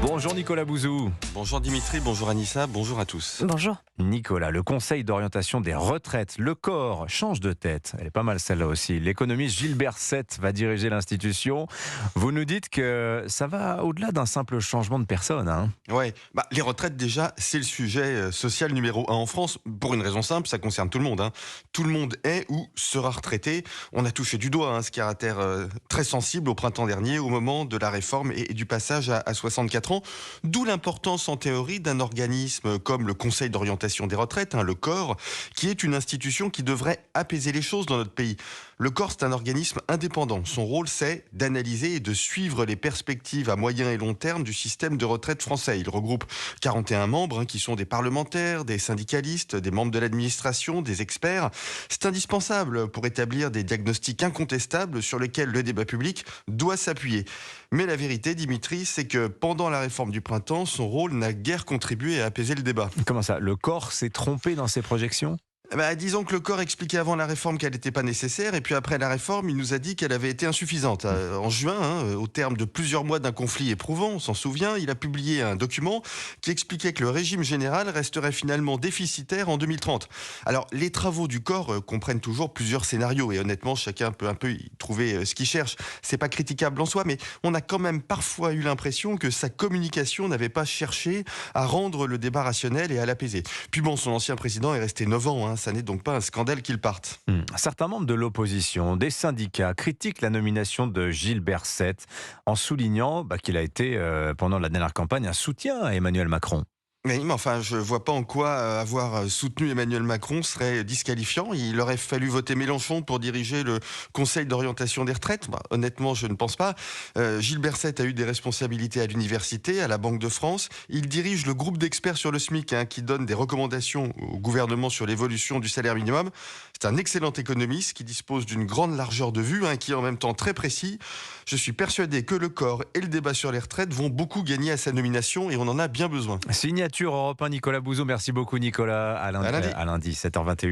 Bonjour Nicolas Bouzou. Bonjour Dimitri, bonjour Anissa, bonjour à tous. Bonjour. Nicolas, le Conseil d'orientation des retraites, le corps, change de tête. Elle est pas mal celle-là aussi. L'économiste Gilbert Sett va diriger l'institution. Vous nous dites que ça va au-delà d'un simple changement de personne. Ouais, les retraites déjà, c'est le sujet social numéro 1 en France. Pour une raison simple, ça concerne tout le monde. Tout le monde est ou sera retraité. On a touché du doigt ce caractère très sensible au printemps dernier, au moment de la réforme et du passage à 64 ans. D'où l'importance en théorie d'un organisme comme le Conseil d'orientation des retraites, le COR, qui est une institution qui devrait apaiser les choses dans notre pays. Le COR, c'est un organisme indépendant. Son rôle, c'est d'analyser et de suivre les perspectives à moyen et long terme du système de retraite français. Il regroupe 41 membres qui sont des parlementaires, des syndicalistes, des membres de l'administration, des experts. C'est indispensable pour établir des diagnostics incontestables sur lesquels le débat public doit s'appuyer. Mais la vérité, Dimitri, c'est que pendant la réforme du printemps, son rôle n'a guère contribué à apaiser le débat. Comment ça? Le corps s'est trompé dans ses projections? Disons que le corps expliquait avant la réforme qu'elle n'était pas nécessaire, et puis après la réforme, il nous a dit qu'elle avait été insuffisante. En juin, au terme de plusieurs mois d'un conflit éprouvant, on s'en souvient, il a publié un document qui expliquait que le régime général resterait finalement déficitaire en 2030. Alors, les travaux du corps comprennent toujours plusieurs scénarios, et honnêtement, chacun peut un peu y trouver ce qu'il cherche. C'est pas critiquable en soi, mais on a quand même parfois eu l'impression que sa communication n'avait pas cherché à rendre le débat rationnel et à l'apaiser. Puis bon, son ancien président est resté 9 ans, ça n'est donc pas un scandale qu'il parte. Certains membres de l'opposition, des syndicats, critiquent la nomination de Gilbert Sett en soulignant qu'il a été, pendant la dernière campagne, un soutien à Emmanuel Macron. Mais enfin, je vois pas en quoi avoir soutenu Emmanuel Macron serait disqualifiant. Il aurait fallu voter Mélenchon pour diriger le Conseil d'orientation des retraites. Honnêtement, je ne pense pas. Gilbert Sett a eu des responsabilités à l'université, à la Banque de France. Il dirige le groupe d'experts sur le SMIC qui donne des recommandations au gouvernement sur l'évolution du salaire minimum. C'est un excellent économiste qui dispose d'une grande largeur de vue, qui est en même temps très précis. Je suis persuadé que le corps et le débat sur les retraites vont beaucoup gagner à sa nomination et on en a bien besoin. Signature Europe 1, Nicolas Bouzou. Merci beaucoup Nicolas. À lundi 7h21.